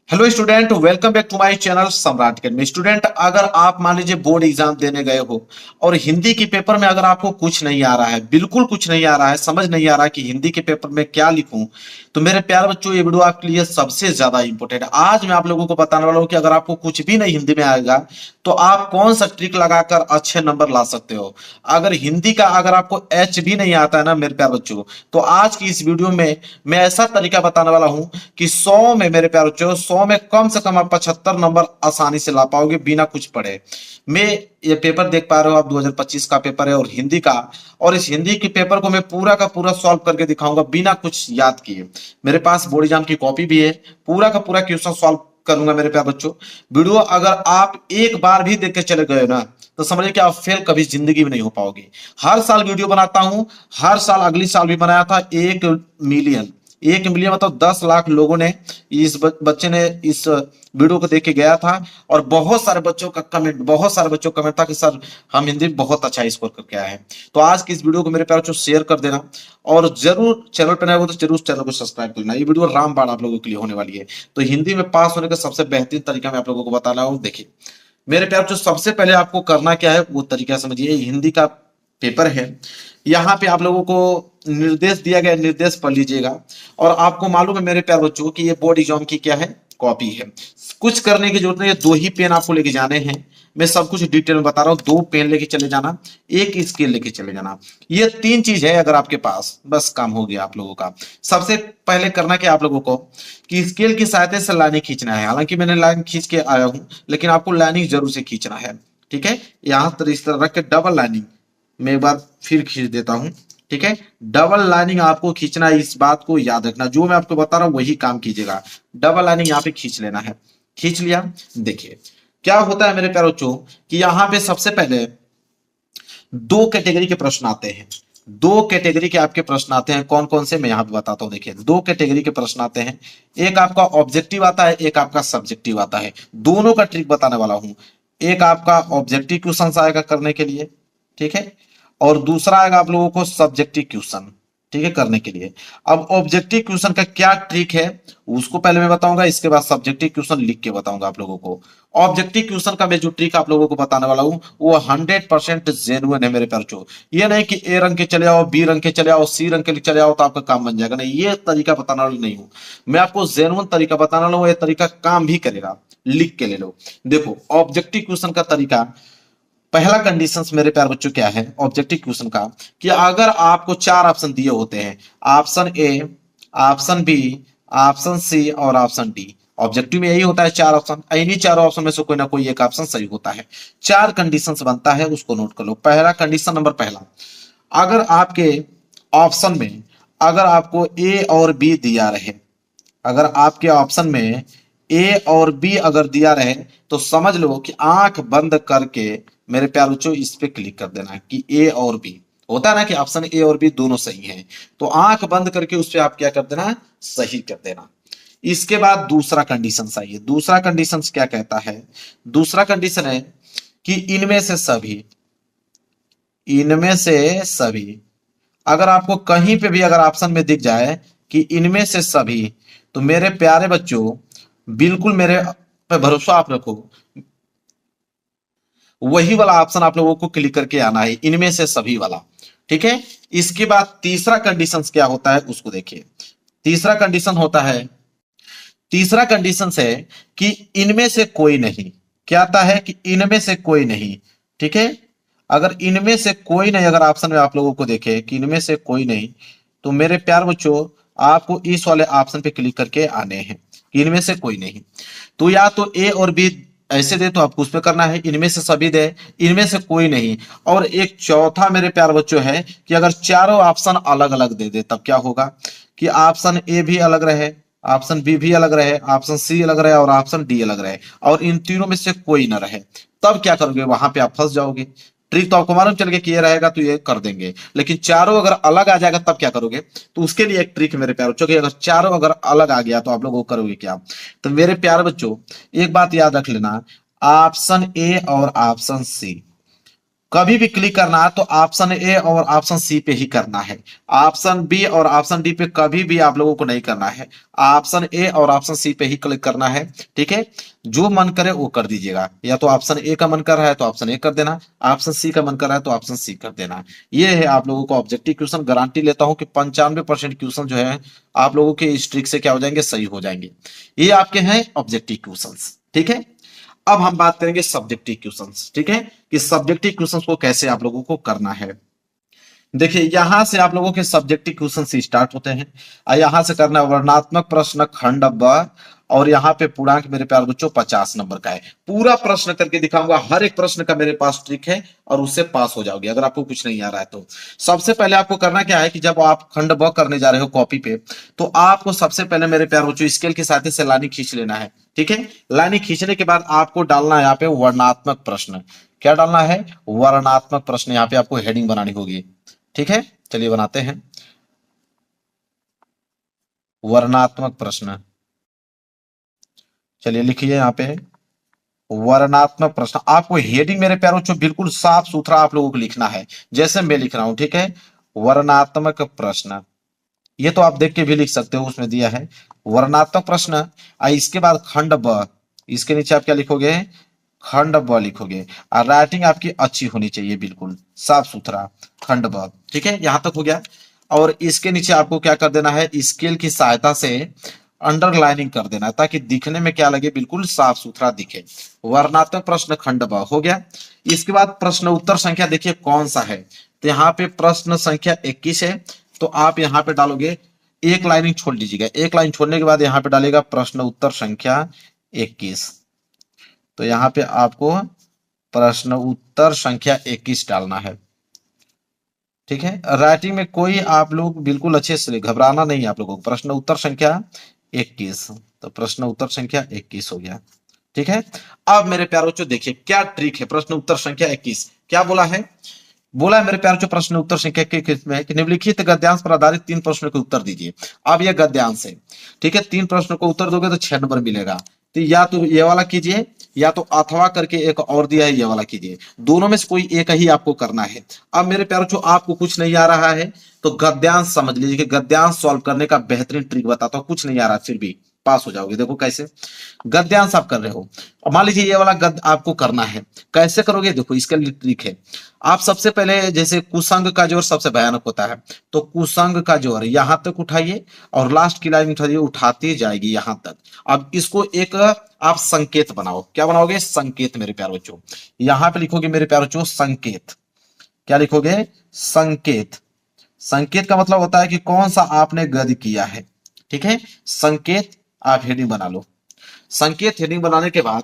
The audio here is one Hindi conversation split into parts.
Hello student, welcome back to my channel Samrat academy. Student, अगर आप मान लीजिए बोर्ड एग्जाम देने गए हो और हिंदी के पेपर में अगर आपको कुछ नहीं आ रहा है, बिल्कुल कुछ नहीं आ रहा है, समझ नहीं आ रहा है कि हिंदी के पेपर में क्या लिखूं, तो मेरे प्यारे बच्चों ये वीडियो आपके लिए सबसे ज्यादा इंपॉर्टेंट है। आज मैं आप लोगों को बताने वाला हूं कि अगर आपको कुछ भी नहीं हिंदी में आएगा तो आप कौन सा ट्रिक लगाकर अच्छे नंबर ला सकते हो। अगर हिंदी का अगर आपको एच भी नहीं आता है ना मेरे प्यारे बच्चों, तो आज की इस वीडियो में मैं ऐसा तरीका बताने वाला हूं कि 100 में मेरे प्यारे बच्चों 100 में कम से कम आप 75 नंबर आसानी से ला पाओगे बिना कुछ पढ़े। मैं ये पेपर देख पा रहे हो आप, 2025 का पेपर है और हिंदी का। और इस हिंदी के पेपर को मैं पूरा का पूरा सॉल्व करके दिखाऊंगा बिना कुछ याद किए। मेरे पास बोर्ड एग्जाम की कॉपी भी है, पूरा का पूरा क्वेश्चन सॉल्व करूंगा मेरे प्यारे बच्चों। वीडियो अगर आप एक बार भी देख के चले गए ना तो समझिए कि आप फेल कभी जिंदगी में नहीं हो पाओगे। हर साल वीडियो बनाता हूं, हर साल, अगली साल भी बनाया था। 1 मिलियन, 1 मिलियन मतलब 10 लाख लोगों ने, इस बच्चे ने इस वीडियो को देख के गया था। और बहुत सारे बच्चों का कमेंट, बहुत सारे बच्चों का कमेंट था कि सर हम हिंदी में बहुत अच्छा स्कोर करके आए हैं। तो आज की इस वीडियो को मेरे प्यारे बच्चों शेयर कर देना और जरूर चैनल पर नए हो तो जरूर चैनल को सब्सक्राइब कर लेना। ये वीडियो रामबाण आप लोगों के लिए होने वाली है। तो हिंदी में पास होने का सबसे बेहतरीन तरीका मैं आप लोगों को बताना हूं। देखिए मेरे प्यारे बच्चों, सबसे पहले आपको करना क्या है वो तरीका समझिए। हिंदी का पेपर है, यहाँ पे आप लोगों को निर्देश दिया गया, निर्देश पढ़ लीजिएगा। और आपको मालूम है मेरे प्यारे बच्चों कि ये बोर्ड एग्जाम की क्या है, कॉपी है। कुछ करने की जरूरत नहीं है, 2 ही पेन आपको लेके जाने हैं। मैं सब कुछ डिटेल में बता रहा हूं। 2 पेन लेके चले जाना, एक स्केल लेके चले जाना। ये 3 चीज है अगर आपके पास, बस काम हो गया आप लोगों का। सबसे पहले करना क्या आप लोगों को कि स्केल की सहायता से लाइनिंग खींचना है। हालांकि मैंने लाइन खींच के आया हूं, लेकिन आपको लाइनिंग जरूर से खींचना है। ठीक है, यहां पर इस तरह रख के डबल लाइनिंग मैं एक बार फिर खींच देता हूं। ठीक है, डबल लाइनिंग आपको खींचना है, इस बात को याद रखना। जो मैं आपको बता रहा हूं वही काम कीजिएगा। डबल लाइनिंग यहाँ पे खींच लेना है। खींच लिया। देखिए क्या होता है मेरे प्यारे बच्चों कि यहाँ पे सबसे पहले 2 कैटेगरी के प्रश्न आते हैं। 2 कैटेगरी के आपके प्रश्न आते हैं। कौन कौन से मैं यहाँ पे बताता हूँ। देखिए 2 कैटेगरी के प्रश्न आते हैं। एक आपका ऑब्जेक्टिव आता है, एक आपका सब्जेक्टिव आता है। दोनों का ट्रिक बताने वाला हूं। एक आपका ऑब्जेक्टिव क्वेश्चन आएगा करने के लिए, ठीक है, और दूसरा आएगा आप लोगों को सब्जेक्टिव क्वेश्चन, ठीक है, करने के लिए। अब ऑब्जेक्टिव क्वेश्चन का क्या ट्रिक है उसको पहले मैं बताऊंगा, इसके बाद सब्जेक्टिव क्वेश्चन लिख के बताऊंगा आप लोगों को। ऑब्जेक्टिव क्वेश्चन का मैं जो ट्रिक आप लोगों को बताने वाला हूं वो 100% जेन्युइन है मेरे प्यारे। ये नहीं कि ए रंग के चले आओ, बी रंग के चले आओ, सी रंग के चले आओ तो आपका काम बन जाएगा। नहीं, ये तरीका बताने वाला नहीं हूं मैं आपको। जेन्युइन तरीका बताने वाला हूं, ये तरीका काम भी करेगा। लिख के ले लो। देखो ऑब्जेक्टिव क्वेश्चन का तरीका, पहला कंडीशन मेरे प्यारे बच्चों क्या है ऑब्जेक्टिव क्वेश्चन का, कि अगर आपको 4 ऑप्शन दिए होते हैं, option A, option B, option C और ऑप्शन डी। ऑब्जेक्टिव में यही होता है 4 ऑप्शन। इन्हीं 4 ऑप्शन में से कोई ना कोई एक ऑप्शन सही होता है। 4 कंडीशन बनता है, उसको नोट कर लो। पहला कंडीशन नंबर पहला, अगर आपके ऑप्शन में अगर आपको ए और बी दिया रहे, अगर आपके ऑप्शन में ए और बी अगर दिया रहे तो समझ लो कि आंख बंद करके मेरे प्यारे बच्चों इस पे क्लिक कर देना है कि ए और बी होता है ना, कि ऑप्शन ए और बी दोनों सही हैं। तो आंख बंद करके उस पे आप क्या कर देना, सही कर देना। इसके बाद दूसरा कंडीशन आइए। दूसरा कंडीशन क्या कहता है, दूसरा कंडीशन है कि इनमें से सभी अगर आपको कहीं पे भी अगर ऑप्शन में दिख जाए कि इनमें से सभी, तो मेरे प्यारे बच्चों बिल्कुल मेरे पे भरोसा आप रखो, वही वाला ऑप्शन आप लोगों को क्लिक करके आना है, इनमें से सभी वाला। ठीक है, इसके बाद तीसरा कंडीशन क्या होता है उसको देखिए। तीसरा कंडीशन होता है, तीसरा कंडीशन है कि इनमें से कोई नहीं। क्या आता है कि इनमें से कोई नहीं। ठीक है, अगर इनमें से कोई नहीं, अगर ऑप्शन में आप लोगों को देखे कि इनमें से कोई नहीं, तो मेरे प्यार बच्चों आपको इस वाले ऑप्शन पे क्लिक करके आने हैं कि इनमें से कोई नहीं। तो या तो ए और बी ऐसे दे तो आपको उस पर करना है, इनमें से सभी दे, इनमें से कोई नहीं। और एक चौथा मेरे प्यार बच्चों है कि अगर चारों ऑप्शन अलग अलग दे दे तब क्या होगा, कि ऑप्शन ए भी अलग रहे, ऑप्शन बी भी अलग रहे, ऑप्शन सी अलग रहे और ऑप्शन डी अलग रहे, और इन तीनों में से कोई ना रहे। तब क्या करोगे, वहां पे आप फंस जाओगे। ट्रिक तो आपको मालूम चल गया कि ये रहेगा तो ये कर देंगे, लेकिन चारों अगर अलग आ जाएगा तब क्या करोगे। तो उसके लिए एक ट्रिक मेरे प्यारे बच्चों, कि अगर चारों अगर अलग आ गया तो आप लोग वो करोगे क्या। तो मेरे प्यारे बच्चों एक बात याद रख लेना, ऑप्शन ए और ऑप्शन सी कभी भी क्लिक करना है तो ऑप्शन ए और ऑप्शन सी पे ही करना है। ऑप्शन बी और ऑप्शन डी पे कभी भी आप लोगों को नहीं करना है। ऑप्शन ए और ऑप्शन सी पे ही क्लिक करना है। ठीक है, जो मन करे वो कर दीजिएगा। या तो ऑप्शन ए का मन कर रहा है तो ऑप्शन ए कर देना, ऑप्शन सी का मन कर रहा है तो ऑप्शन सी कर देना। ये है आप लोगों को ऑब्जेक्टिव क्वेश्चन। गारंटी लेता हूं कि 95% क्वेश्चन जो है आप लोगों के इस ट्रिक से क्या हो जाएंगे, सही हो जाएंगे। ये आपके हैं ऑब्जेक्टिव क्वेश्चन। ठीक है, अब हम बात करेंगे सब्जेक्टिव क्वेश्चंस। ठीक है, कि सब्जेक्टिव क्वेश्चंस को कैसे आप लोगों को करना है। देखिए, यहां से आप लोगों के सब्जेक्टिव क्वेश्चन से स्टार्ट होते हैं और यहां से करना है वर्णनात्मक प्रश्न खंड ब, और यहाँ पे पूर्णांक मेरे प्यारे बच्चों 50 नंबर का है। पूरा प्रश्न करके दिखाऊंगा, हर एक प्रश्न का मेरे पास ट्रिक है और उससे पास हो जाओगे अगर आपको कुछ नहीं आ रहा है तो। सबसे पहले आपको करना क्या है कि जब आप खंड ब करने जा रहे हो कॉपी पे, तो आपको सबसे पहले मेरे प्यारे बच्चों स्केल की सहायता से लाइन खींच लेना है। ठीक है, लाइन खींचने के बाद आपको डालना है यहाँ पे वर्णात्मक प्रश्न। क्या डालना है, वर्णात्मक प्रश्न। यहाँ पे आपको हेडिंग बनानी होगी। ठीक है, चलिए बनाते हैं वर्णात्मक प्रश्न। चलिए लिखिए यहाँ पे वर्णात्मक प्रश्न। आपको हेडिंग मेरे प्यारों बच्चों बिल्कुल साफ सुथरा आप लोगों को लिखना है जैसे मैं लिख रहा हूं। ठीक है, वर्णात्मक प्रश्न। ये तो आप देख के भी लिख सकते हो, उसमें दिया है वर्णात्मक प्रश्न। इसके बाद खंड ब, इसके नीचे आप क्या लिखोगे, खंड ब लिखोगे। और राइटिंग आपकी अच्छी होनी चाहिए, बिल्कुल साफ सुथरा, खंड ब। ठीक है, यहां तक हो गया। और इसके नीचे आपको क्या कर देना है, स्केल की सहायता से अंडरलाइनिंग कर देना है ताकि दिखने में क्या लगे, बिल्कुल साफ सुथरा दिखे। वर्णात्मक प्रश्न खंड ब हो गया। इसके बाद प्रश्न उत्तर संख्या देखिए कौन सा है, तो यहाँ पे प्रश्न संख्या 21 है। तो आप यहाँ पे डालोगे, एक लाइनिंग छोड़ दीजिएगा, एक लाइन छोड़ने के बाद यहाँ पे डालेगा प्रश्न उत्तर संख्या 21। तो यहाँ पे आपको प्रश्न उत्तर संख्या 21 डालना है। ठीक है, राइटिंग में कोई आप लोग बिल्कुल अच्छे से घबराना नहीं है आप लोगों को। प्रश्न उत्तर संख्या 21, तो प्रश्न उत्तर संख्या 21 हो गया। ठीक है, अब मेरे प्यारों बच्चों देखिए क्या ट्रिक है। प्रश्न उत्तर संख्या 21 क्या बोला है, बोला है मेरे प्यारों बच्चों प्रश्न उत्तर संख्या के में कि निम्नलिखित गद्यांश पर आधारित 3 प्रश्नों के उत्तर दीजिए। अब यह गद्यांश है। ठीक है, 3 प्रश्नों को उत्तर दोगे तो 6 नंबर मिलेगा। तो या तो ये वाला कीजिए या तो अथवा करके एक और दिया है ये वाला कीजिए, दोनों में से कोई एक ही आपको करना है। अब मेरे प्यारों बच्चों आपको कुछ नहीं आ रहा है तो गद्यांश समझ लीजिए कि गद्यांश सॉल्व करने का बेहतरीन ट्रिक बताता हूं। कुछ नहीं आ रहा फिर भी पास हो जाओगे। देखो कैसे गद्यांश आप कर रहे हो। अब मान लीजिए ये वाला गद्य आपको करना है, कैसे करोगे, देखो इसके लिए ट्रिक है। आप सबसे पहले जैसे कुसंग का जोर सबसे भयानक होता है, तो कुसंग का जोर यहां तक उठाइए और लास्ट की लाइन उठाइए, उठाती जाएगी यहां तक। अब इसको एक आप संकेत बनाओ। क्या बनाओगे, संकेत मेरे प्यारे बच्चों। यहां पे लिखोगे मेरे प्यारे बच्चों संकेत। क्या लिखोगे, संकेत। संकेत का मतलब होता है कि कौन सा आपने गद्य किया है। ठीक है, संकेत आप हेडिंग बना लो। संकेत हेडिंग बनाने के बाद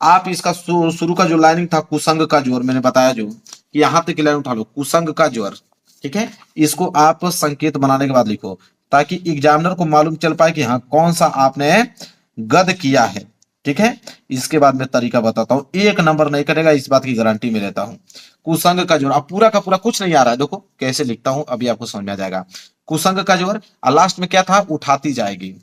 आप इसका शुरू का जो लाइनिंग था कुसंग का जोर, मैंने बताया जो कि यहां तक की लाइन उठा लो, कुसंग का जोर। ठीक है, इसको आप संकेत बनाने के बाद लिखो ताकि एग्जामिनर को मालूम चल पाए कि हाँ कौन सा आपने गद किया है। ठीक है, इसके बाद मैं तरीका बताता हूं, एक नंबर नहीं करेगा इस बात की गारंटी मैं लेता हूं। कुसंग का जोर, अब पूरा का पूरा कुछ नहीं आ रहा है, देखो कैसे लिखता हूं अभी आपको समझ में आ जाएगा। कुसंग का जोर और लास्ट में क्या था, उठाती जाएगी।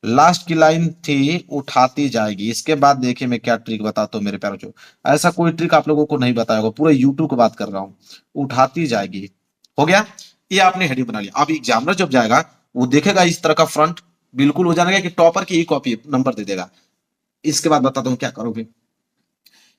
लास्ट की लाइन थी उठाती जाएगी। इसके बाद देखिए मैं क्या ट्रिक बताता हूँ मेरे प्यारों को। ऐसा कोई ट्रिक आप लोगों को नहीं बताया होगा, पूरा यूट्यूब की बात कर रहा हूँ। उठाती जाएगी हो गया, ये आपने हेडिंग बना लिया। अब एग्जामिनर जब जाएगा वो देखेगा इस तरह का फ्रंट, बिल्कुल हो जाएगा कि टॉपर की ही कॉपी नंबर दे देगा। इसके बाद बताता हूँ क्या करोगे।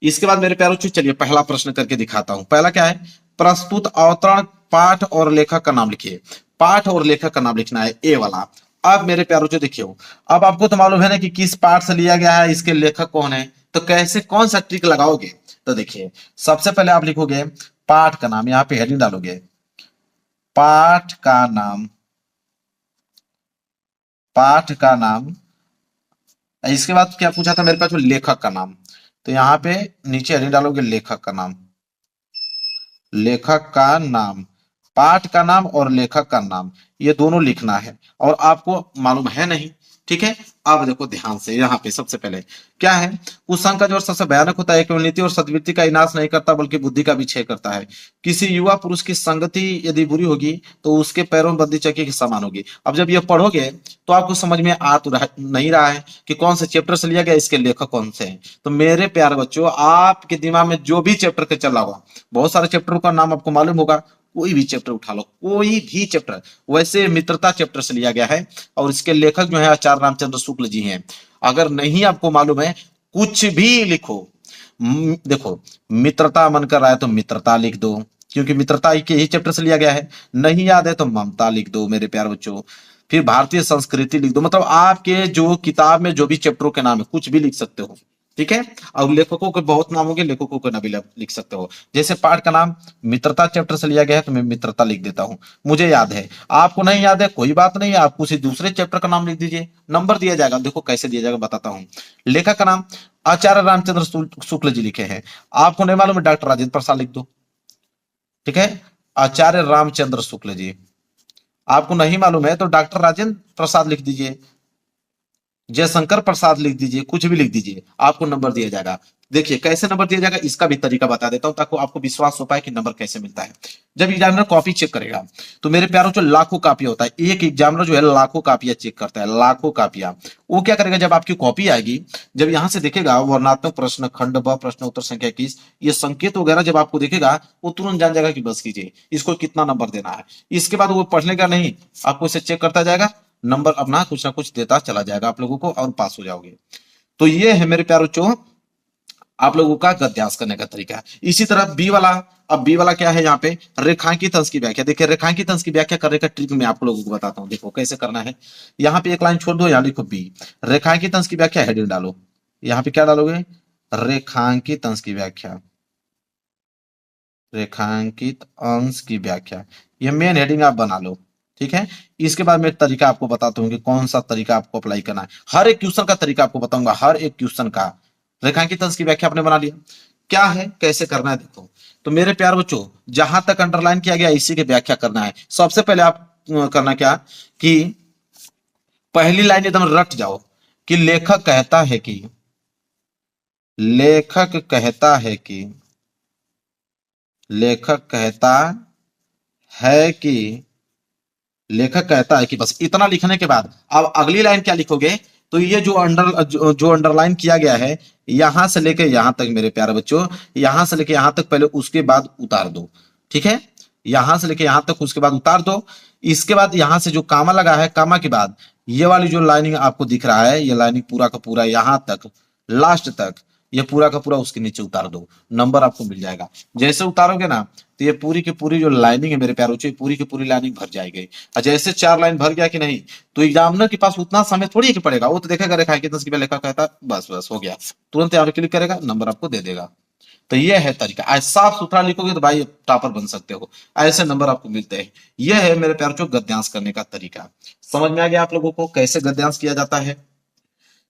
इसके बाद मेरे प्यारों चलिए पहला प्रश्न करके दिखाता हूं। पहला क्या है, प्रस्तुत अवतरण पाठ और लेखक का नाम लिखिए। पाठ और लेखक का नाम लिखना है, ए वाला। अब मेरे प्यारों देखियो, अब आपको तो मालूम है ना कि किस पाठ से लिया गया है, इसके लेखक कौन है, तो कैसे कौन सा ट्रिक लगाओगे। तो देखिए सबसे पहले आप लिखोगे पाठ का नाम, यहां पे हेडिंग डालोगे पाठ का नाम, पाठ का नाम। इसके बाद क्या पूछा था मेरे पास, लेखक का नाम, तो यहाँ पे नीचे हेडिंग डालोगे लेखक का नाम। लेखक का नाम, पाठ का नाम और लेखक का नाम, ये दोनों लिखना है। और आपको मालूम है नहीं ठीक है। अब देखो ध्यान से, यहाँ पे सबसे पहले क्या है, उस संघ का जो सबसे भयानक होता है, केवल नीति और सद्वृत्ति का विनाश नहीं करता बल्कि बुद्धि का भी क्षय करता है। किसी युवा पुरुष की संगति यदि बुरी होगी तो उसके पैरों में बंदी चक्की के समान होगी। अब जब ये पढ़ोगे तो आपको समझ में आ तो नहीं रहा है कि कौन से चैप्टर से लिया गया, इसके लेखक कौन से हैं। तो मेरे प्यारे बच्चों, आपके दिमाग में जो भी चैप्टर के चला हुआ, बहुत सारे चैप्टरों का नाम आपको मालूम होगा, कोई भी चैप्टर उठा लो, कोई भी चैप्टर, वैसे मित्रता चैप्टर से लिया गया है और इसके लेखक जो है आचार्य रामचंद्र शुक्ल जी हैं। अगर नहीं आपको मालूम है, कुछ भी लिखो, देखो मित्रता मन कर रहा है तो मित्रता लिख दो, क्योंकि मित्रता के ही चैप्टर से लिया गया है। नहीं याद है तो ममता लिख दो मेरे प्यारे बच्चों। फिर भारतीय संस्कृति लिख दो, मतलब आपके जो किताब में जो भी चैप्टरों के नाम है कुछ भी लिख सकते हो, ठीक है। और लेखकों के बहुत नाम होंगे, लेखकों का नाम भी लिख सकते हो। जैसे पाठ का नाम मित्रता चैप्टर से लिया गया है तो मैं मित्रता लिख देता हूं, मुझे याद है। आपको नहीं याद है कोई बात नहीं, आप किसी दूसरे चैप्टर का नाम लिख दीजिए, नंबर दिया जाएगा। देखो कैसे दिया जाएगा बताता हूं। लेखक का नाम आचार्य रामचंद्र शुक्ल जी लिखे हैं। आपको नहीं मालूम है, डॉक्टर राजेंद्र प्रसाद लिख दो, ठीक है। आचार्य रामचंद्र शुक्ल जी, आपको नहीं मालूम है तो डॉक्टर राजेंद्र प्रसाद लिख दीजिए, जयशंकर प्रसाद लिख दीजिए, कुछ भी लिख दीजिए, आपको नंबर दिया जाएगा। देखिए कैसे नंबर दिया जाएगा, इसका भी तरीका बता देता हूं ताकि आपको विश्वास हो पाए कि नंबर कैसे मिलता है। जब एग्जामिनर कॉपी चेक करेगा तो मेरे प्यारों जो लाखों कापियां होता है, एक एग्जामिनर जो है लाखों कापियां चेक करता है, लाखों कापियां। वो क्या करेगा, जब आपकी कॉपी आएगी, जब यहां से देखेगा वर्णनात्मक प्रश्न खंड ब प्रश्न उत्तर संख्या 21, ये संकेत वगैरह जब आपको देखेगा वो तुरंत जान जाएगा कि बस कीजिए इसको कितना नंबर देना है। इसके बाद वो पढ़ने का नहीं, आपको इसे चेक करता जाएगा, नंबर अपना कुछ ना कुछ देता चला जाएगा आप लोगों को और पास हो जाओगे। तो ये है मेरे प्यारों बच्चों आप लोगों का गद्यांश करने का तरीका। इसी तरह बी वाला, अब बी वाला क्या है, यहाँ पे रेखांकित अंश की व्याख्या। देखिए रेखांकित अंश की व्याख्या करने का ट्रिक मैं आप लोगों को बताता हूँ, देखो कैसे करना है। यहाँ पे एक लाइन छोड़ दो, यहाँ लिखो बी, रेखांकित अंश की व्याख्या हेडिंग डालो। यहाँ पे क्या डालोगे, रेखांकित अंश की व्याख्या, रेखांकित अंश की व्याख्या, ये मेन हेडिंग आप बना लो, ठीक है। इसके बाद मैं तरीका आपको बताता हूँ कि कौन सा तरीका आपको अप्लाई करना है। हर एक क्वेश्चन का तरीका आपको बताऊंगा, हर एक क्वेश्चन का। रेखांकित अंश की व्याख्या आपने बना लिया, क्या है कैसे करना है देखो। तो मेरे प्यार बच्चों, जहां तक अंडरलाइन किया गया इसी की व्याख्या करना है। सबसे पहले आप करना क्या कि पहली लाइन एकदम रट जाओ कि लेखक कहता है कि, लेखक कहता है कि, लेखक कहता है कि, लेखक कहता है कि, बस इतना लिखने के बाद अब अगली लाइन क्या लिखोगे, तो ये जो अंडरलाइन किया गया है यहां से लेके यहां तक मेरे प्यारे बच्चों, यहां से लेके यहां तक पहले, उसके बाद उतार दो, ठीक है। यहां से लेके यहां तक, उसके बाद उतार दो। इसके बाद यहां से जो कामा लगा है, कामा के बाद ये वाली जो लाइनिंग आपको दिख रहा है, ये लाइनिंग पूरा का पूरा यहां तक लास्ट तक, ये पूरा का पूरा उसके नीचे उतार दो, नंबर आपको मिल जाएगा। जैसे उतारोगे ना तो ये पूरी की पूरी जो लाइनिंग है मेरे प्यारों से, पूरी की पूरी लाइनिंग भर जाएगी। और जैसे 4 लाइन भर गया कि नहीं, तो एग्जामिनर के पास उतना समय थोड़ी है कि पड़ेगा, वो तो देखेगा रेखांकित अंश की लेखा कहता बस बस हो गया, तुरंत यहाँ क्लिक करेगा, नंबर आपको दे देगा। तो ये है तरीका। आज साफ सुथरा लिखोगे तो भाई टॉपर बन सकते हो, ऐसे नंबर आपको मिलते हैं। ये है मेरे प्यारों गद्यांश करने का तरीका। समझ में आ गया आप लोगों को कैसे गद्यांश किया जाता है।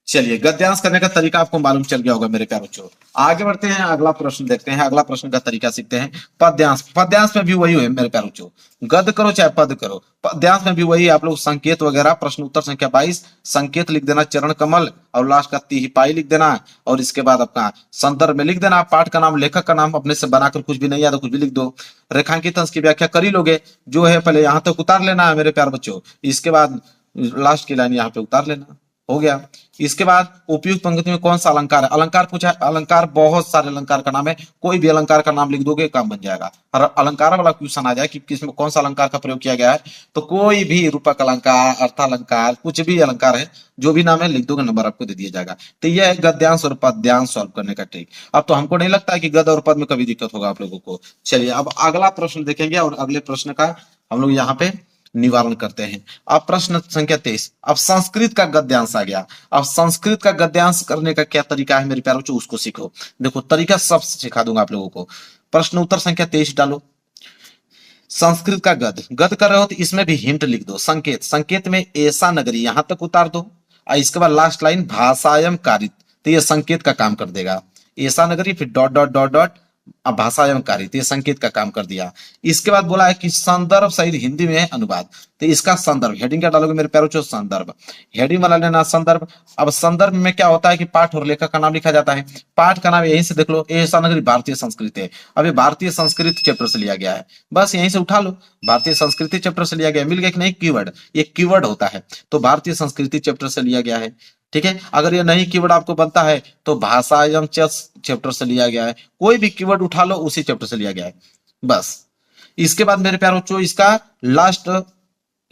चलिए गद्यांश करने का तरीका आपको मालूम चल गया होगा मेरे प्यारे बच्चों। आगे बढ़ते हैं, अगला प्रश्न देखते हैं, अगला प्रश्न का तरीका सीखते हैं। पद्यांश, पद्यांश में भी वही है मेरे प्यारे बच्चों, गद्य करो चाहे पद करो, पद्यांश में भी वही आप लोग संकेत वगैरह, प्रश्न उत्तर संख्या 22, संकेत लिख देना चरण कमल, और लास्ट का तिहाई लिख देना, और इसके बाद अपना संदर्भ में लिख देना, पाठ का नाम, लेखक का नाम अपने से बनाकर, कुछ भी नहीं याद कुछ भी लिख दो। रेखांकित अंश की व्याख्या कर ही लोगे, जो है पहले यहां तक उतार लेना है मेरे प्यारे बच्चों, इसके बाद लास्ट की लाइन यहाँ पे उतार लेना, हो गया। इसके बाद उपयुक्त पंक्ति में कौन सा अलंकार है, अलंकार पूछा, अलंकार बहुत सारे अलंकार का नाम है, कोई भी अलंकार का नाम लिख दोगे काम बन जाएगा। और अलंकार वाला क्वेश्चन आ जाए कि किसमें कौन सा अलंकार का प्रयोग किया गया है, तो कोई भी रूपक अलंकार, अर्थालंकार, कुछ भी अलंकार है, जो भी नाम है लिख दोगे, नंबर आपको दे दिया जाएगा। तो यह है गद्यांश और पद्यांश सॉल्व करने का ट्रिक। अब तो हमको नहीं लगता है कि गद्य और पद में कभी दिक्कत होगा आप लोगों को। चलिए अब अगला प्रश्न देखेंगे और अगले प्रश्न का हम लोग यहाँ पे निवारण करते हैं। अब प्रश्न संख्या 23, अब संस्कृत का गद्यांश आ गया। अब संस्कृत का गद्यांश करने का क्या तरीका है मेरे प्यारे बच्चों, उसको सीखो। देखो तरीका सब सिखा दूंगा आप लोगों को। प्रश्न उत्तर संख्या 23 डालो। संस्कृत का गद्य, गद्य कर रहे हो तो इसमें भी हिंट लिख दो। संकेत, संकेत में ऐसा नगरी यहां तक उतार दो, और इसके बाद लास्ट लाइन भाषायम कारित, तो ये संकेत का काम कर देगा। ऐसा नगरी फिर डॉट डॉट डॉट डॉट अब भाषा एवं कार्य, तो ये संकेत का काम कर दिया। इसके बाद बोला है कि संदर्भ सहित हिंदी में अनुवाद, तो इसका संदर्भ, हेडिंग क्या डालोगे मेरे प्यारे बच्चों, संदर्भ, हेडिंग वाला लेना संदर्भ। अब संदर्भ में क्या होता है कि पाठ और लेखक का नाम लिखा जाता है। पाठ का नाम यहीं से देख लो, ऐसा नगरी भारतीय संस्कृति है। अब ये भारतीय संस्कृति चैप्टर से लिया गया है, बस यहीं से उठा लो, भारतीय संस्कृति चैप्टर से लिया गया, मिल गया कि नहीं कीवर्ड, ये कीवर्ड होता है, तो भारतीय संस्कृति चैप्टर से लिया गया है। ठीक है, अगर ये नहीं कीवर्ड आपको बनता है तो भाषा एवं चैप्टर से लिया गया है, कोई भी कीवर्ड उठा लो उसी चैप्टर से लिया गया है, बस। इसके बाद मेरे प्यारे बच्चों इसका लास्ट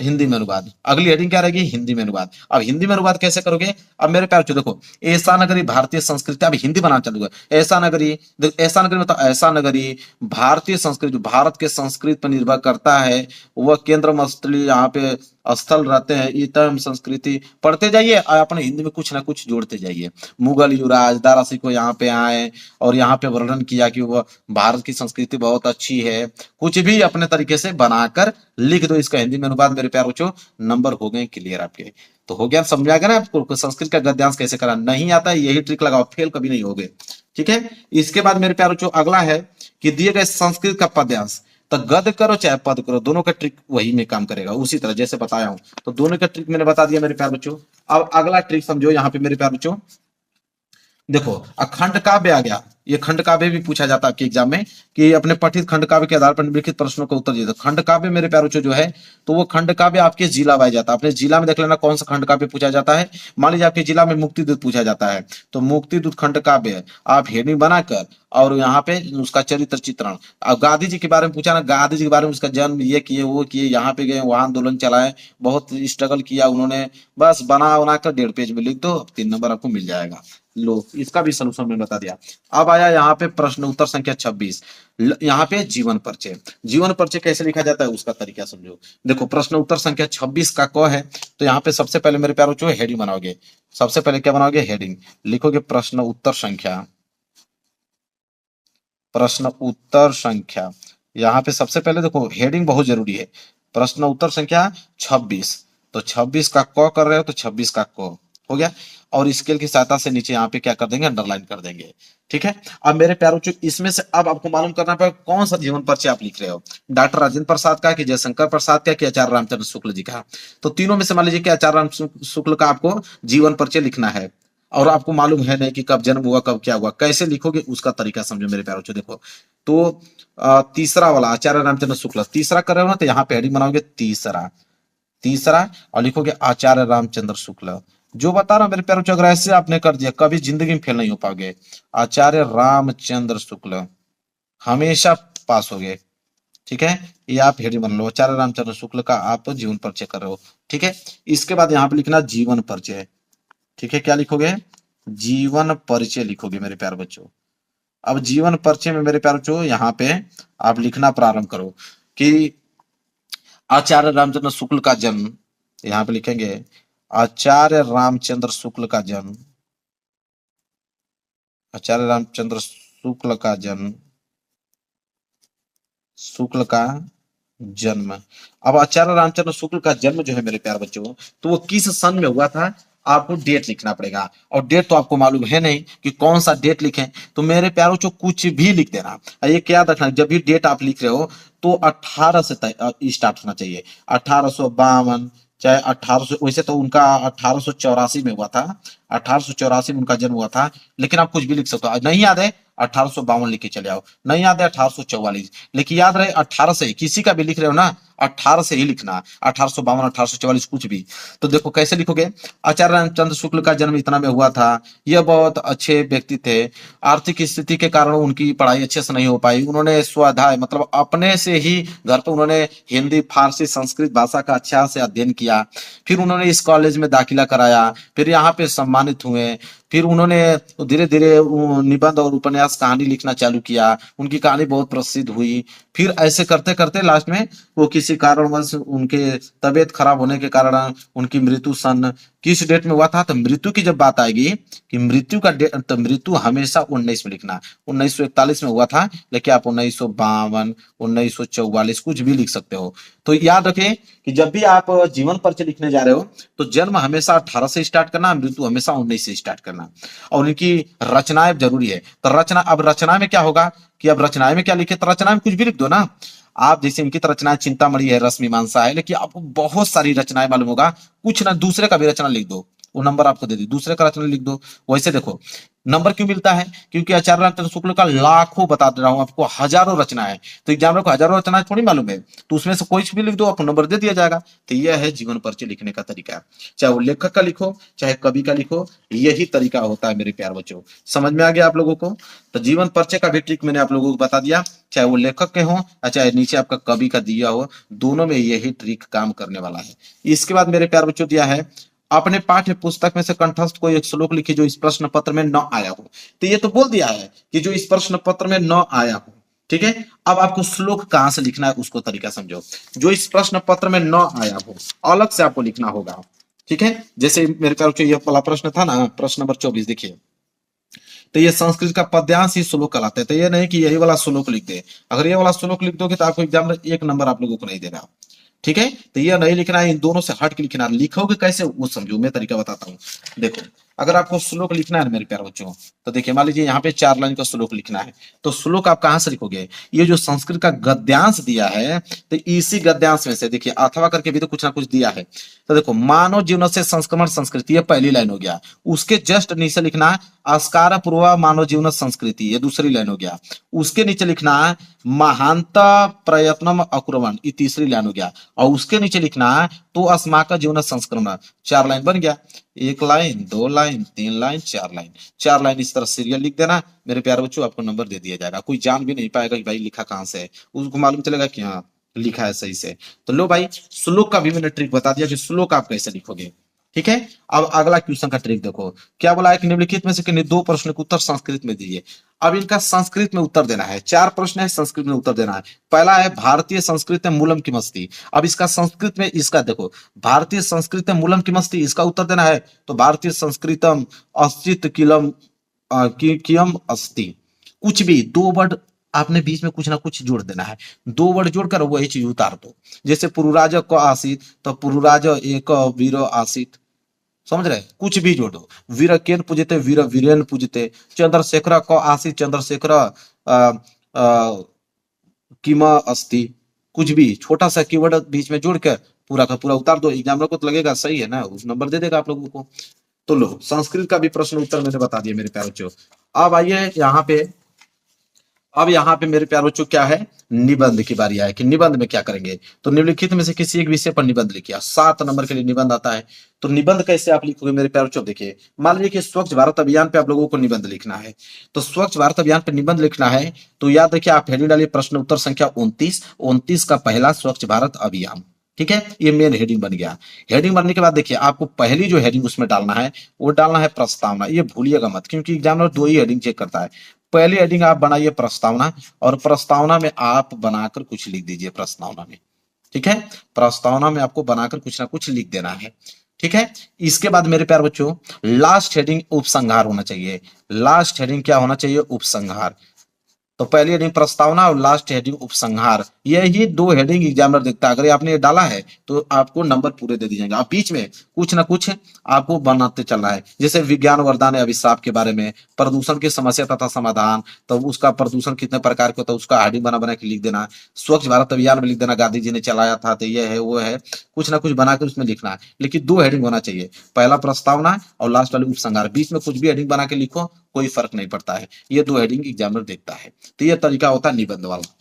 हिंदी में अनुवाद, अगली हेडिंग क्या रहेगी, हिंदी में अनुवाद। अब हिंदी में अनुवाद कैसे करोगे, अब मेरे प्यारे बच्चों देखो, ऐसा नगरी भारतीय संस्कृति, अब हिंदी बनाना चालू है, ऐसा नगरी, ऐसा नगरी मतलब ऐसा नगरी भारतीय संस्कृति, जो भारत के संस्कृति पर निर्भर करता है, वह केंद्र स्थली यहाँ पे स्थल रहते हैं, इतम संस्कृति पढ़ते जाइए और अपने हिंदी में कुछ ना कुछ जोड़ते जाइए। मुगल युवराज दारा सिकोह यहाँ पे आए और यहाँ पे वर्णन किया कि वह भारत की संस्कृति बहुत अच्छी है, कुछ भी अपने तरीके से बनाकर लिख दो इसका हिंदी में अनुवाद, मेरे प्यारे बच्चों नंबर हो गए क्लियर आपके। तो हो गया, समझ आ गया ना आपको संस्कृत का गद्यांश कैसे करना, नहीं आता है यही ट्रिक लगाओ, फेल कभी नहीं होगे। ठीक है, इसके बाद मेरे प्यारे बच्चों अगला है कि दिए गए संस्कृत का पद्यांश, तो गद्य करो चाहे पद करो, दोनों का ट्रिक वही में काम करेगा, उसी तरह जैसे बताया हूं, तो दोनों का ट्रिक मैंने बता दिया मेरे प्यारे बच्चों। अब अगला ट्रिक समझो यहाँ पे मेरे प्यारे बच्चों, देखो अखंड काव्य आ गया, ये खंड काव्य भी पूछा जाता है आपके एग्जाम में कि अपने पठित खंड काव्य के आधार पर निम्नलिखित प्रश्नों का उत्तर दीजिए। खंड काव्य मेरे प्यारे बच्चों जो है, तो वो खंड काव्य आपके जिला वाइज जाता है, अपने जिला में देख लेना कौन सा खंड काव्य पूछा जाता है। मान लीजिए आपके जिला में मुक्ति दूत पूछा जाता है, तो मुक्ति दूत खंड काव्य आप हेडिंग बनाकर और यहाँ पे उसका चरित्र चित्रण। अब गांधी जी के बारे में पूछा ना, गांधी जी के बारे में, उसका जन्म, ये किए वो किए, यहाँ पे गए वहां आंदोलन चलाए, बहुत स्ट्रगल किया उन्होंने, बस बना बना कर 1.5 पेज में लिख दो, 3 नंबर आपको मिल जाएगा। लो, इसका भी सलूशन मैंने बता दिया। अब आया यहाँ पे प्रश्न उत्तर संख्या 26, यहाँ पे जीवन परिचय। जीवन परिचय कैसे लिखा जाता है उसका तरीका समझो। देखो प्रश्न उत्तर संख्या 26 का क है, तो यहाँ पे सबसे पहले मेरे प्यारे बच्चों हेडिंग बनाओगे। सबसे पहले क्या बनाओगे, हेडिंग लिखोगे प्रश्न उत्तर संख्या, प्रश्न उत्तर संख्या। यहाँ पे सबसे पहले देखो हेडिंग बहुत जरूरी है, प्रश्न उत्तर संख्या 26, तो 26 का क कर रहे हो तो 26 का क हो गया, और स्केल की सहायता से नीचे यहाँ पे क्या कर देंगे, अंडरलाइन कर देंगे। ठीक है, अब मेरे प्यारे बच्चों इसमें से अब आपको मालूम करना पड़ेगा कौन सा जीवन परिचय आप लिख रहे हो, डॉक्टर राजेंद्र प्रसाद का कि जयशंकर प्रसाद का कि आचार्य रामचंद्र शुक्ल जी का। तो तीनों में से मान लीजिए कि आचार्य राम शुक्ल का आपको जीवन परिचय लिखना है, और आपको मालूम है नहीं कि कब जन्म हुआ कब क्या हुआ, कैसे लिखोगे उसका तरीका समझो मेरे प्यारे बच्चों। देखो तो तीसरा वाला आचार्य रामचंद्र शुक्ल, तीसरा कर रहे हो ना, तो यहाँ पे हेडिंग बनाओगे तीसरा, तीसरा और लिखोगे आचार्य रामचंद्र शुक्ल। जो बता रहा हूं मेरे प्यारे बच्चों, अगर ऐसे आपने कर दिया कभी जिंदगी में फेल नहीं हो पाओगे। आचार्य रामचंद्र शुक्ल हमेशा पास हो गए। ठीक है, ये आप हेडिंग बना लो, आचार्य रामचंद्र शुक्ल का आप जीवन परिचय कर रहे हो। ठीक है, इसके बाद यहाँ पे लिखना जीवन परिचय। ठीक है, क्या लिखोगे, जीवन परिचय लिखोगे मेरे प्यारे बच्चों। अब जीवन परिचय में मेरे प्यारे बच्चों यहाँ पे आप लिखना प्रारंभ करो कि आचार्य रामचंद्र शुक्ल का जन्म, यहाँ पे लिखेंगे आचार्य रामचंद्र शुक्ल का जन्म, आचार्य रामचंद्र शुक्ल का जन्म, शुक्ल का जन्म। अब आचार्य रामचंद्र शुक्ल का जन्म जो है मेरे प्यारे बच्चों, तो वो किस सन में हुआ था, आपको डेट लिखना पड़ेगा, और डेट तो आपको मालूम है नहीं कि कौन सा डेट लिखें, तो मेरे प्यारों को कुछ भी लिख देना। ये क्या रखना, जब भी डेट आप लिख रहे हो तो 18 से स्टार्ट होना चाहिए, 1852 चाहे 1800, वैसे तो उनका 1884 में हुआ था, 1884 में उनका जन्म हुआ था, लेकिन आप कुछ भी लिख सकते हो। नहीं याद है 1852 लिख के चले आओ, नहीं याद है 1844, लेकिन याद रहे 18 से, किसी का भी लिख रहे हो ना 18 से ही लिखना, 1852 1844 कुछ भी। तो देखो कैसे लिखोगे, आचार्य रामचंद्र शुक्ल का जन्म इतना में हुआ था, यह बहुत अच्छे व्यक्ति थे, आर्थिक स्थिति के कारण उनकी पढ़ाई अच्छे से नहीं हो पाई, उन्होंने स्वाध्याय मतलब अपने से ही घर पर उन्होंने हिंदी फारसी संस्कृत भाषा का अच्छा से अध्ययन किया, फिर उन्होंने इस कॉलेज में दाखिला कराया, फिर यहाँ पे सम्मानित हुए, फिर उन्होंने धीरे धीरे निबंध और उपन्यास कहानी लिखना चालू किया, उनकी कहानी बहुत प्रसिद्ध हुई। फिर ऐसे करते करते लास्ट में वो किसी कारणवश उनके तबीयत खराब होने के कारण उनकी मृत्यु सन किस डेट में हुआ था, तो मृत्यु की जब बात आएगी कि मृत्यु का डेट, तो मृत्यु हमेशा 19 में लिखना, 1941 में हुआ था, लेकिन आप 1952 1944 कुछ भी लिख सकते हो। तो याद रखें कि जब भी आप जीवन परिचय लिखने जा रहे हो तो जन्म हमेशा 18 से स्टार्ट करना, मृत्यु हमेशा 19 से स्टार्ट करना। करना, और इनकी रचनाएं जरूरी है। तो रचना, अब रचना में क्या होगा कि अब रचनाएं में क्या लिखे, तो रचना में कुछ भी लिख दो ना। आप जैसे इनकी तो रचनाएं चिंतामणि है, रश्मिमांसा है, लेकिन आपको बहुत सारी रचनाएं मालूम होगा, कुछ ना दूसरे का भी रचना लिख दो, वो नंबर आपको दे दी, दूसरे का रचना लिख दो। वैसे देखो नंबर क्यों मिलता है, क्योंकि आचार्य रामचंद्र शुक्ल का लाखों, बता दे रहा हूं आपको, हजारों रचनाएं है। तो एग्जामिनर को हजारों रचनाएं थोड़ी मालूम है, तो उसमें से कोई भी लिख दो, आपको नंबर दे दिया जाएगा। तो यह है जीवन परिचय लिखने का तरीका। चाहे वो लेखक का लिखो, चाहे कवि का लिखो, यही तरीका होता है मेरे प्यार बच्चों। समझ में आ गया आप लोगों को? तो जीवन परिचय का भी ट्रिक मैंने आप लोगों को बता दिया, चाहे वो लेखक के हो, चाहे नीचे आपका कवि का दिया हो, दोनों में यही ट्रिक काम करने वाला है। इसके बाद मेरे प्यार बच्चों दिया है, अपने पाठ्य पुस्तक में से कंठस्थ कोई एक श्लोक लिखिए जो इस प्रश्न पत्र में न आया हो। तो ये तो बोल दिया है कि जो इस प्रश्न पत्र में न आया हो, ठीक है। अब आपको श्लोक कहां से लिखना है उसको तरीका समझो। जो इस प्रश्न पत्र में न आया हो अलग से आपको लिखना होगा, ठीक है। जैसे मेरे प्यार बच्चों ये वाला प्रश्न था ना, प्रश्न नंबर 24, देखिए, तो ये संस्कृत का पद्यांश ही श्लोक कहलाते हैं। तो ये नहीं कि यही वाला श्लोक लिख दे, अगर ये वाला श्लोक लिख दोगे तो आपको एग्जाम में 1 नंबर आप लोगों को नहीं देगा, ठीक है। तो ये नहीं लिखना है, इन दोनों से हट के लिखना। लिखोगे कैसे वो समझो, मैं तरीका बताता हूँ। देखो अगर आपको श्लोक लिखना है मेरे प्यारे बच्चों, तो देखिए मान लीजिए यहाँ पे 4 लाइन का श्लोक लिखना है, तो श्लोक आप कहां से लिखोगे, ये जो संस्कृत का गद्यांश दिया है, तो इसी गद्यांश में से देखिए अथवा करके भी तो कुछ ना कुछ दिया है। तो देखो मानव जीवन से संक्रमण संस्कृति, ये पहली लाइन हो गया। उसके जस्ट नीचे लिखना है अस्कार पूर्व मानव जीवन संस्कृति, ये दूसरी लाइन हो गया। उसके नीचे लिखना है महांत प्रयत्नम अकुर्वन्, ये तीसरी लाइन हो गया। और उसके नीचे लिखना है तो अस्माक जीवन संस्करण, 4 लाइन बन गया। 1 line, 2 line, 3 line, 4 line, 4 line इस तरह सीरियल लिख देना मेरे प्यारे बच्चों, आपको नंबर दे दिया जाएगा। कोई जान भी नहीं पाएगा कि भाई लिखा कहां से है, उसको मालूम चलेगा कि हाँ लिखा है सही से। तो लो भाई, श्लोक का भी मैंने ट्रिक बता दिया कि श्लोक आप कैसे लिखोगे, ठीक है। अब अगला क्वेश्चन का ट्रिक देखो, क्या बोला है कि निम्नलिखित में से किन्हीं 2 प्रश्न के उत्तर संस्कृत में दीजिए। अब इनका संस्कृत में उत्तर देना है, 4 प्रश्न है, संस्कृत में उत्तर देना है। पहला है भारतीय संस्कृत में मूलम किमस्ति। अब इसका संस्कृत में, इसका देखो भारतीय संस्कृत में मूलम किमस्ति, इसका उत्तर देना है तो भारतीय संस्कृतम अस्तित्व किलम कियम अस्ति। कुछ भी 2 वर्ड आपने बीच में कुछ ना कुछ जोड़ देना है, 2 वर्ड जोड़कर वही चीज उतार दो। जैसे पुरुराज क आसित, तो पुरुराज एक वीर आसित, समझ रहे, कुछ भी जोड़ दो। वीर केन पूजते, वीर वीरेन पूजते। चंद्रशेखर क आसित, चंद्रशेखर किमा अस्ति। कुछ भी छोटा सा कीवर्ड बीच में जोड़ कर पूरा का पूरा उतार दो। एग्जामिनर को तो लगेगा सही है ना, उस नंबर दे देगा आप लोगों को। तो लो, संस्कृत का भी प्रश्न उत्तर मैंने बता दिया मेरे प्यारे बच्चों। अब आइए यहाँ पे, अब यहाँ पे मेरे प्यारे बच्चों क्या है, निबंध की बारी है कि निबंध में क्या करेंगे। तो निम्नलिखित में से किसी एक विषय पर निबंध लिखिए, 7 नंबर के लिए निबंध आता है। तो निबंध कैसे आप लिखोगे मेरे प्यारे बच्चों, देखिए मान लीजिए कि स्वच्छ भारत अभियान पे आप लोगों को निबंध लिखना है। तो स्वच्छ भारत अभियान पे निबंध लिखना है तो याद रखिए, आप हेडिंग डालिए प्रश्न उत्तर संख्या 29 का पहला स्वच्छ भारत अभियान, ठीक है। ये मेन हेडिंग बन गया। हेडिंग बनने के बाद देखिए आपको पहली जो हेडिंग उसमें डालना है वो डालना है प्रस्तावना। ये भूलिएगा मत, क्योंकि एग्जामिनर 2 ही हेडिंग चेक करता है। पहली हेडिंग आप बनाइए प्रस्तावना, और प्रस्तावना में आप बनाकर कुछ लिख दीजिए प्रस्तावना में, ठीक है। प्रस्तावना में आपको बनाकर कुछ ना कुछ लिख देना है, ठीक है। इसके बाद मेरे प्यारे बच्चों लास्ट हेडिंग उपसंहार होना चाहिए। लास्ट हेडिंग क्या होना चाहिए, उपसंहार। तो पहली हेडिंग प्रस्तावना और लास्ट हेडिंग उपसंहार, यही 2 हेडिंग एग्जामिनर देखता है। अगर आपने ये डाला है तो आपको नंबर पूरे दे दिए जाएंगे। आप बीच में कुछ ना कुछ आपको बनाते चलना है, जैसे विज्ञान वरदान अभिशाप के बारे में, प्रदूषण की समस्या तथा समाधान, तो उसका प्रदूषण कितने प्रकार के होता है उसका हेडिंग बना बना के लिख देना। स्वच्छ भारत अभियान में लिख देना गांधी जी ने चलाया था, तो ये है वो है, कुछ ना कुछ बनाकर उसमें लिखना है। लेकिन 2 हेडिंग होना चाहिए, पहला प्रस्तावना और लास्ट वाली उपसंहार। बीच में कुछ भी हेडिंग बना के लिखो, कोई फर्क नहीं पड़ता है। ये 2 हेडिंग एग्जामिनर देखता है। तो ये तरीका होता है निबंध वाला।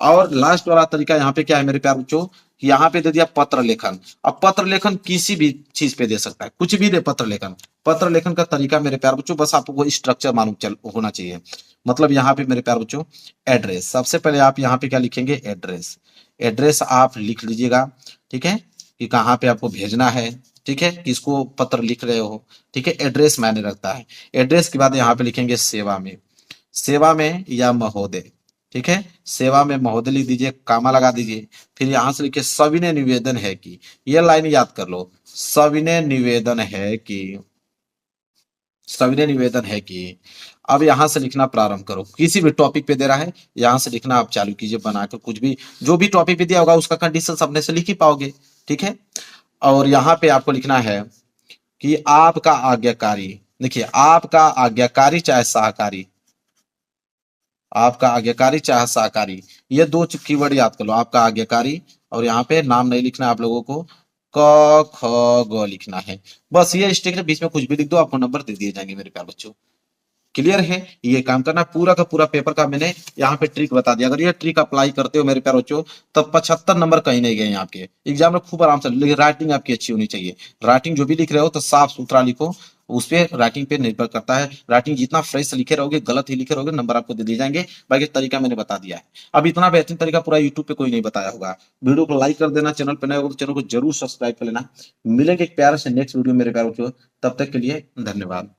और लास्ट वाला तरीका यहाँ पे क्या है मेरे प्यारे बच्चों, यहाँ पे दे दिया पत्र लेखन। अब पत्र लेखन किसी भी चीज पे दे सकता है, कुछ भी दे पत्र लेखन। पत्र लेखन का तरीका मेरे प्यारे बच्चों, बस आपको स्ट्रक्चर मालूम चल होना चाहिए। मतलब यहाँ पे मेरे प्यारे बच्चों एड्रेस, सबसे पहले आप यहाँ पे क्या लिखेंगे, एड्रेस। एड्रेस आप लिख लीजिएगा, ठीक है, कि कहाँ पे आपको भेजना है, ठीक है, किसको पत्र लिख रहे हो, ठीक है। एड्रेस मायने रखता है। एड्रेस के बाद यहाँ पे लिखेंगे सेवा में, सेवा में या महोदय, ठीक है। सेवा में महोदय लिख दीजिए, कामा लगा दीजिए। फिर यहां से लिखिए सविनय निवेदन है कि, ये लाइन याद कर लो, सविनय निवेदन है कि, सविनय निवेदन है कि। अब यहां से लिखना प्रारंभ करो, किसी भी टॉपिक पे दे रहा है यहां से लिखना आप चालू कीजिए बनाकर। कुछ भी जो भी टॉपिक पे दिया होगा उसका कंडीशन अपने से लिख ही पाओगे, ठीक है। और यहाँ पे आपको लिखना है कि आपका आज्ञाकारी, देखिए, आपका आज्ञाकारी चाहे शाकाहारी, आपका आज्ञाकारी चाहे शाकाहारी, ये दो कीवर्ड याद कर लो, आपका आज्ञाकारी, और यहाँ पे नाम नहीं लिखना है आप लोगों को, क ख ग लिखना है। बस ये स्टिक के बीच में कुछ भी लिख दो, आपको नंबर दे दिए जाएंगे मेरे प्यारे बच्चों। क्लियर है? ये काम करना, पूरा का पूरा पेपर का मैंने यहाँ पे ट्रिक बता दिया। अगर ये ट्रिक अप्लाई करते हो मेरे प्यारे बच्चों, तब 75 नंबर कहीं नहीं गए आपके एग्जाम में, खूब आराम से। लेकिन राइटिंग आपकी अच्छी होनी चाहिए। राइटिंग जो भी लिख रहे हो तो साफ सुथरा लिखो, उस पे राइटिंग पे निर्भर करता है। राइटिंग जितना फ्रेश लिखे रहोगे, गलत ही लिखे रहोगे, नंबर आपको दे दिए जाएंगे। बाकी तरीका मैंने बता दिया है। अब इतना बेहतरीन तरीका पूरा यूट्यूब पे कोई नहीं बताया होगा। वीडियो को लाइक कर देना, चैनल पे नए हो तो चैनल को जरूर सब्सक्राइब कर लेना। मिलेंगे एक प्यारे से नेक्स्ट वीडियो मेरे प्यारे बच्चों, तब तक के लिए धन्यवाद।